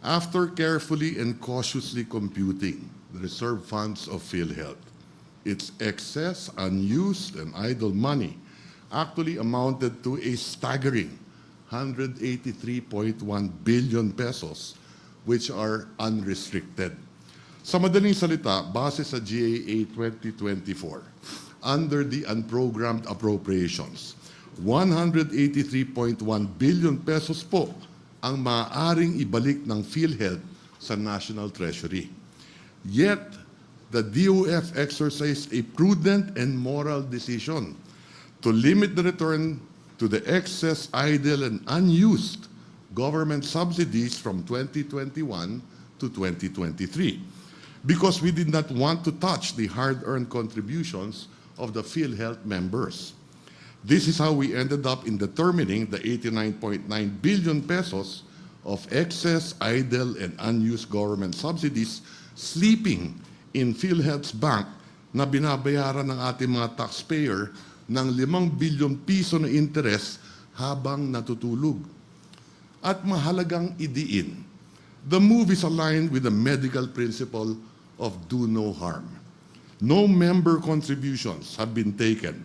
After carefully and cautiously computing the reserve funds of Philhealth, its excess, unused, and idle money actually amounted to a staggering 183.1 billion pesos, which are unrestricted. Sa madaling salita, base sa GAA 2024, under the unprogrammed appropriations, 183.1 billion pesos po ang maaaring ibalik ng Philhealth sa National Treasury. Yet, the DOF exercised a prudent and moral decision to limit the return to the excess, idle, and unused government subsidies from 2021 to 2023 because we did not want to touch the hard-earned contributions of the Philhealth members. This is how we ended up in determining the 89.9 billion pesos of excess, idle, and unused government subsidies sleeping in Philhealth's bank na binabayaran ng ating mga taxpayer ng 5 billion piso na interest habang natutulog. At mahalagang idiin, the move is aligned with the medical principle of do no harm. No member contributions have been taken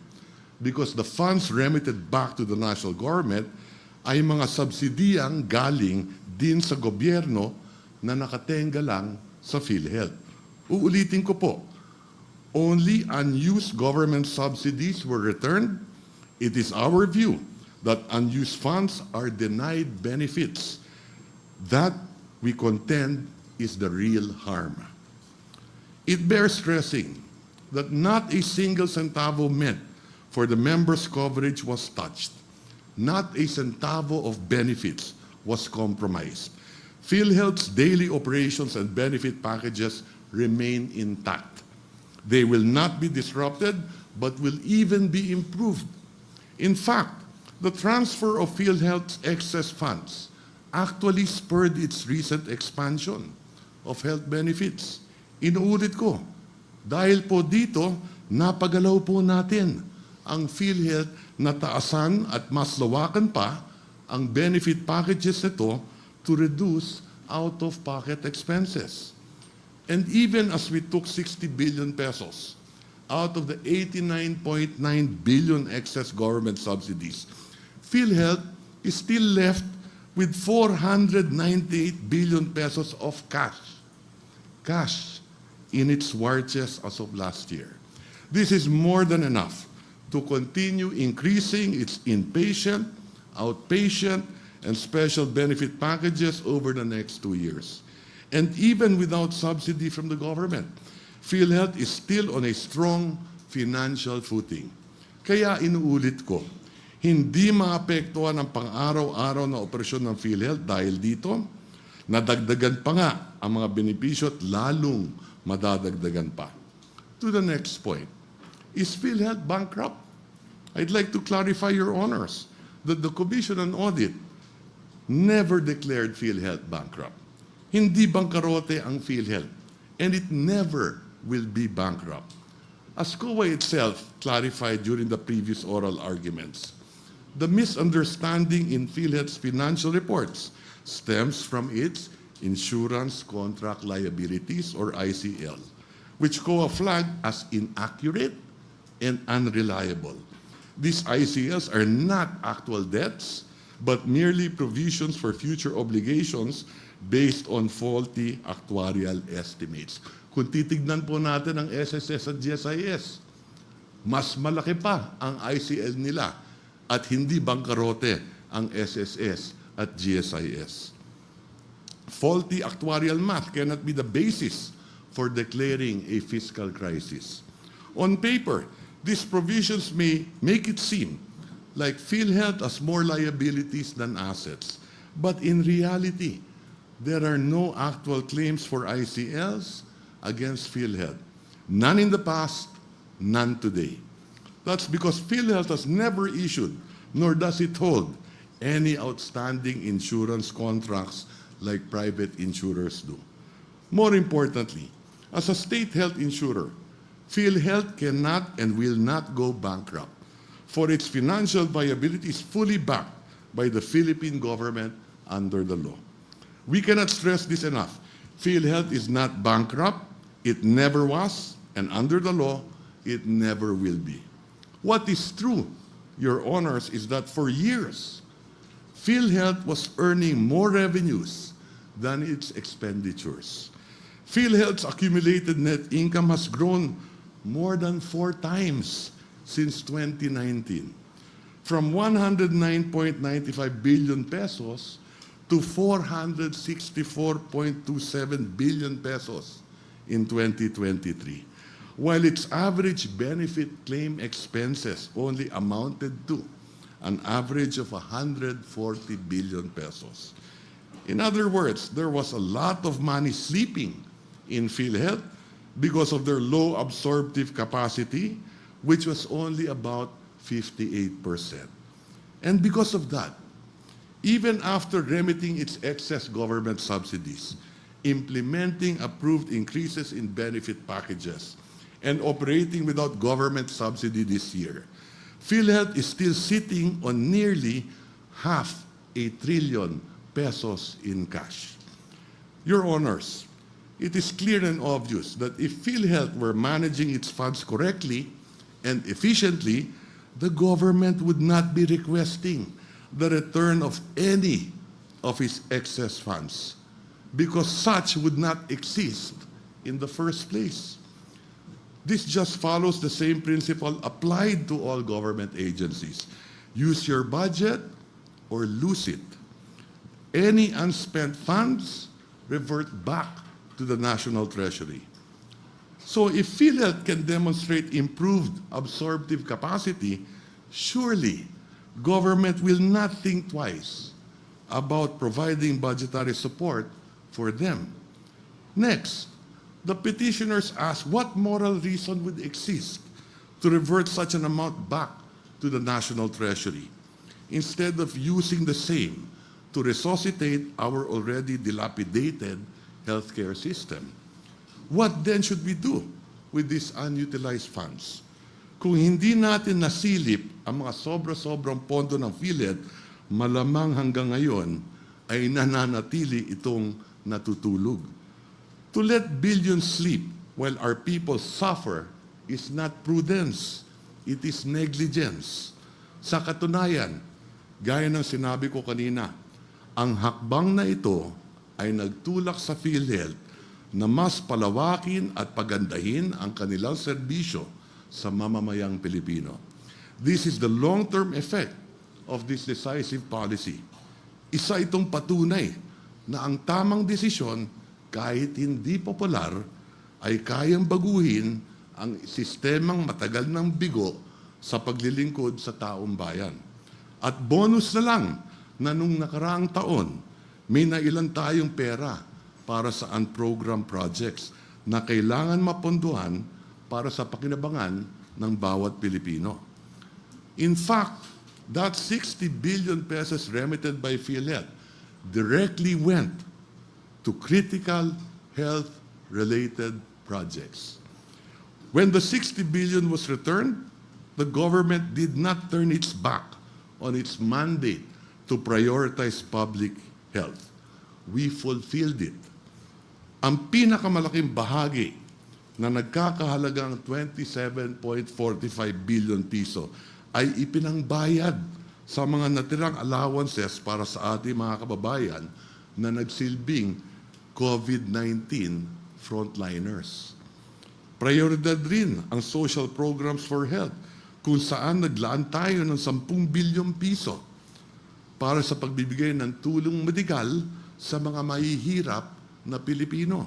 because the funds remitted back to the national government ay mga subsidiyang galing din sa gobyerno na nakatenga lang sa Philhealth. Uulitin ko po, only unused government subsidies were returned. It is our view that unused funds are denied benefits. That, we contend, is the real harm. It bears stressing that not a single centavo meant for the members' coverage was touched. Not a centavo of benefits was compromised. Philhealth's daily operations and benefit packages remain intact. They will not be disrupted, but will even be improved. In fact, the transfer of Philhealth's excess funds actually spurred its recent expansion of health benefits. Inuulit ko, dahil po dito, napagalaw po natin ang Philhealth na taasan at mas lawakan pa ang benefit packages nito to reduce out-of-pocket expenses. And even as we took 60 billion pesos out of the 89.9 billion excess government subsidies, Philhealth is still left with 498 billion pesos of cash in its war chest as of last year. This is more than enough to continue increasing its inpatient, outpatient, and special benefit packages over the next 2 years. And even without subsidy from the government, Philhealth is still on a strong financial footing. Kaya inuulit ko, hindi maapektuhan ang pang-araw-araw na operasyon ng Philhealth dahil dito, nadagdagan pa nga ang mga benepisyo at lalong madadagdagan pa. To the next point, is Philhealth bankrupt? I'd like to clarify, Your Honors, that the Commission on Audit never declared Philhealth bankrupt. Hindi Bangkarote ang Philhealth, and it never will be bankrupt. As COA itself clarified during the previous oral arguments, the misunderstanding in Philhealth's financial reports stems from its insurance contract liabilities, or ICL, which COA flagged as inaccurate and unreliable. These ICLs are not actual debts, but merely provisions for future obligations based on faulty actuarial estimates. Kung titignan po natin ang SSS at GSIS, mas malaki pa ang ICL nila at hindi Bangkarote ang SSS at GSIS. Faulty actuarial math cannot be the basis for declaring a fiscal crisis. On paper, these provisions may make it seem like Philhealth has more liabilities than assets. But in reality, there are no actual claims for ICLs against Philhealth. None in the past, none today. That's because Philhealth has never issued, nor does it hold, any outstanding insurance contracts like private insurers do. More importantly, as a state health insurer, Philhealth cannot and will not go bankrupt, for its financial viability is fully backed by the Philippine government under the law. We cannot stress this enough. Philhealth is not bankrupt. It never was, and under the law, it never will be. What is true, Your Honors, is that for years, Philhealth was earning more revenues than its expenditures. Philhealth's accumulated net income has grown more than 4 times since 2019, from 109.95 billion pesos to 464.27 billion pesos in 2023, while its average benefit claim expenses only amounted to an average of 140 billion pesos. In other words, there was a lot of money sleeping in Philhealth because of their low absorptive capacity, which was only about 58%. And because of that, even after remitting its excess government subsidies, implementing approved increases in benefit packages, and operating without government subsidy this year, Philhealth is still sitting on nearly half a trillion pesos in cash. Your Honors, it is clear and obvious that if Philhealth were managing its funds correctly and efficiently, the government would not be requesting the return of any of its excess funds, because such would not exist in the first place. This just follows the same principle applied to all government agencies. Use your budget or lose it. Any unspent funds revert back to the National Treasury. So if Philhealth can demonstrate improved absorptive capacity, surely government will not think twice about providing budgetary support for them. Next, the petitioners ask what moral reason would exist to revert such an amount back to the National Treasury, instead of using the same to resuscitate our already dilapidated healthcare system. What then should we do with these unutilized funds? Kung hindi natin nasilip ang mga sobra-sobrang pondo ng Philhealth, malamang hanggang ngayon ay nananatili itong natutulog. To let billions sleep while our people suffer is not prudence, it is negligence. Sa katunayan, gaya ng sinabi ko kanina, ang hakbang na ito ay nagtulak sa Philhealth na mas palawakin at pagandahin ang kanilang serbisyo sa mamamayang Pilipino. This is the long-term effect of this decisive policy. Isa itong patunay na ang tamang desisyon, kahit hindi popular, ay kayang baguhin ang sistemang matagal ng bigo sa paglilingkod sa taong bayan. At bonus na lang na nung nakaraang taon, may nailan tayong pera para sa unprogrammed projects na kailangan mapondohan para sa pakinabangan ng bawat Pilipino. In fact, that 60 billion pesos remitted by Philhealth directly went to critical health-related projects. When the 60 billion was returned, the government did not turn its back on its mandate to prioritize public health. We fulfilled it. Ang pinakamalaking bahagi na nagkakahalagang 27.45 billion piso ay ipinangbayad sa mga natirang allowances para sa ating mga kababayan na nagsilbing COVID-19 frontliners. Prioridad rin ang social programs for health, kung saan naglaan tayo ng 10 bilyong piso para sa pagbibigay ng tulong medikal sa mga mahihirap na Pilipino.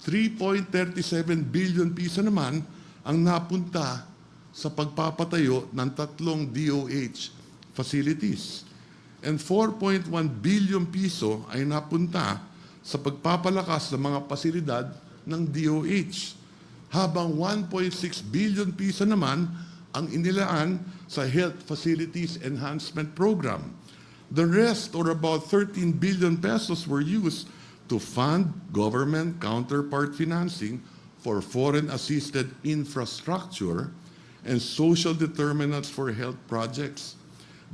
3.37 billion piso naman ang napunta sa pagpapatayo ng 3 DOH facilities. And 4.1 billion piso ay napunta sa pagpapalakas ng mga pasilidad ng DOH, habang 1.6 billion piso naman ang inilaan sa Health Facilities Enhancement Program. The rest, or about 13 billion pesos, were used to fund government counterpart financing for foreign-assisted infrastructure and social determinants for health projects.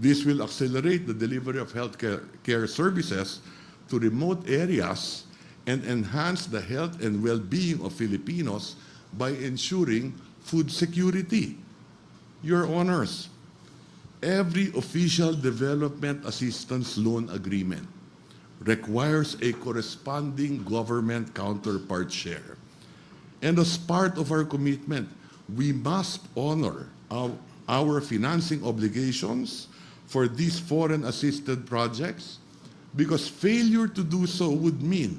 This will accelerate the delivery of health care services to remote areas and enhance the health and well-being of Filipinos by ensuring food security. Your Honors, every official development assistance loan agreement requires a corresponding government counterpart share. And as part of our commitment, we must honor our financing obligations for these foreign-assisted projects, because failure to do so would mean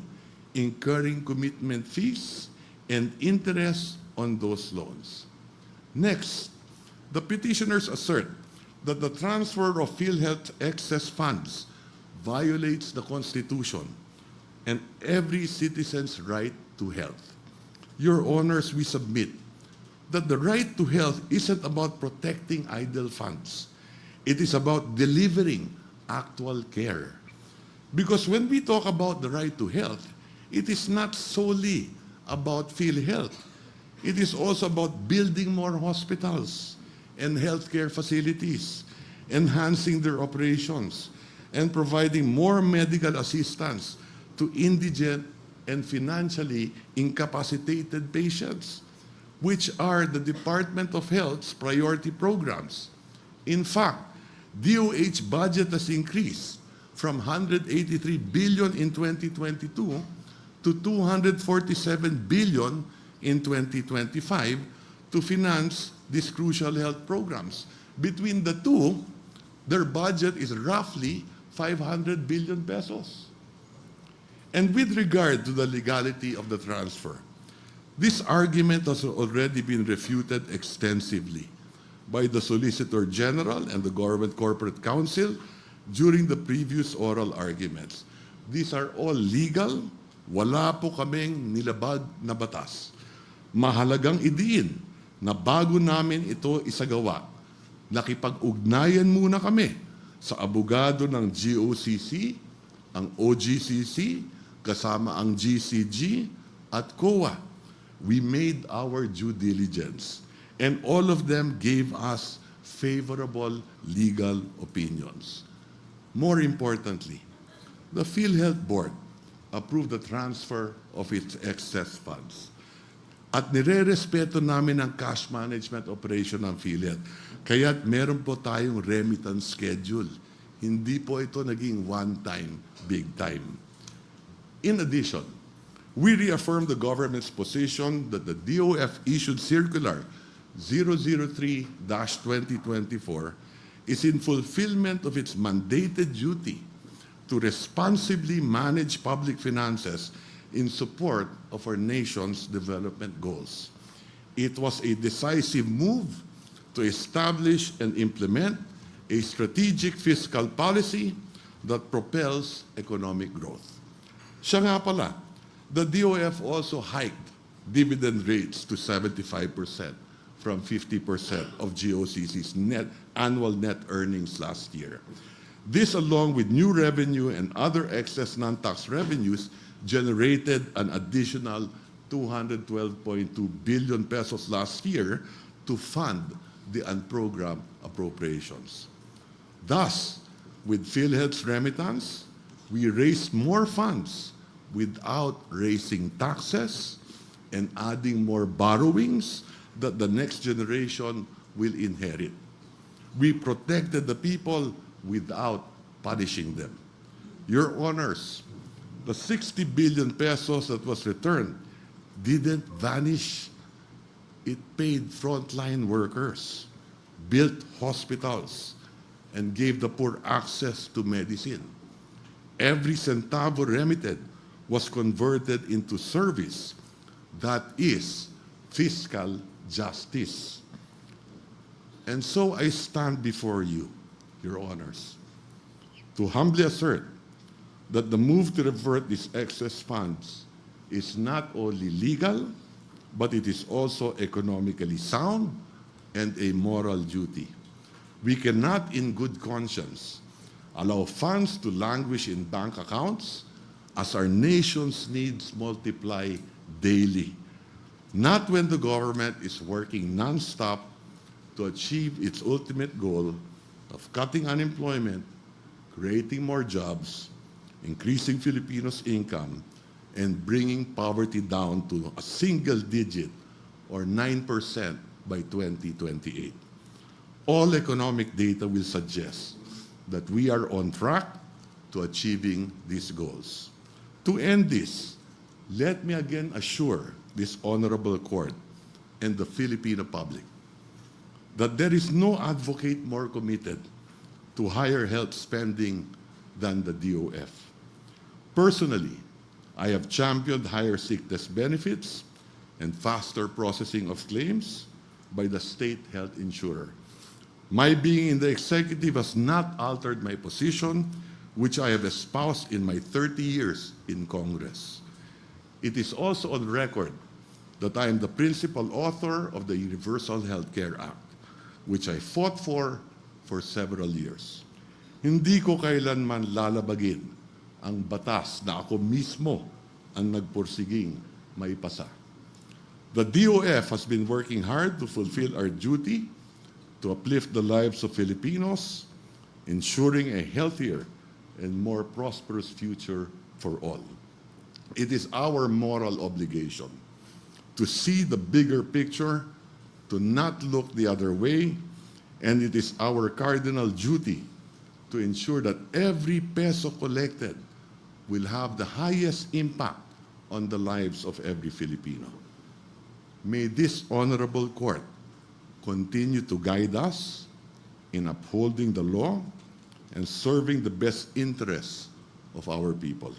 incurring commitment fees and interest on those loans. Next, the petitioners assert that the transfer of Philhealth excess funds violates the Constitution and every citizen's right to health. Your Honors, we submit that the right to health isn't about protecting idle funds. It is about delivering actual care. Because when we talk about the right to health, it is not solely about Philhealth. It is also about building more hospitals and healthcare facilities, enhancing their operations, and providing more medical assistance to indigent and financially incapacitated patients, which are the Department of Health's priority programs. In fact, DOH budget has increased from 183 billion in 2022 to 247 billion in 2025 to finance these crucial health programs. Between the two, their budget is roughly 500 billion pesos. And with regard to the legality of the transfer, this argument has already been refuted extensively by the Solicitor General and the Government Corporate Council during the previous oral arguments. These are all legal. Wala po kaming nilabag na batas. Mahalagang idiin na bago namin ito isagawa, nakipag-ugnayan muna kami sa abogado ng GOCC, ang OGCC, kasama ang GCG at COA. We made our due diligence, and all of them gave us favorable legal opinions. More importantly, the PhilHealth Board approved the transfer of its excess funds. At nire-respeto namin ang cash management operation ng PhilHealth. Kaya't meron po tayong remittance schedule. Hindi po ito naging one-time, big-time. In addition, we reaffirm the government's position that the DOF issued circular 003-2024 is in fulfillment of its mandated duty to responsibly manage public finances in support of our nation's development goals. It was a decisive move to establish and implement a strategic fiscal policy that propels economic growth. Siya nga pala, the DOF also hiked dividend rates to 75% from 50% of GOCC's annual net earnings last year. This, along with new revenue and other excess non-tax revenues, generated an additional 212.2 billion pesos last year to fund the unprogrammed appropriations. Thus, with PhilHealth's remittance, we raised more funds without raising taxes and adding more borrowings that the next generation will inherit. We protected the people without punishing them. Your Honors, the 60 billion pesos that was returned didn't vanish. It paid frontline workers, built hospitals, and gave the poor access to medicine. Every centavo remitted was converted into service. That is fiscal justice. And so I stand before you, Your Honors, to humbly assert that the move to revert these excess funds is not only legal, but it is also economically sound and a moral duty. We cannot, in good conscience, allow funds to languish in bank accounts as our nation's needs multiply daily. Not when the government is working nonstop to achieve its ultimate goal of cutting unemployment, creating more jobs, increasing Filipinos' income, and bringing poverty down to a single digit or 9% by 2028. All economic data will suggest that we are on track to achieving these goals. To end this, let me again assure this honorable court and the Filipino public that there is no advocate more committed to higher health spending than the DOF. Personally, I have championed higher sickness benefits and faster processing of claims by the state health insurer. My being in the executive has not altered my position, which I have espoused in my 30 years in Congress. It is also on record that I am the principal author of the Universal Healthcare Act, which I fought for several years. Hindi ko kailanman lalabagin ang batas na ako mismo ang nagpursiging maipasa. The DOF has been working hard to fulfill our duty to uplift the lives of Filipinos, ensuring a healthier and more prosperous future for all. It is our moral obligation to see the bigger picture, to not look the other way, and it is our cardinal duty to ensure that every peso collected will have the highest impact on the lives of every Filipino. May this honorable court continue to guide us in upholding the law and serving the best interests of our people.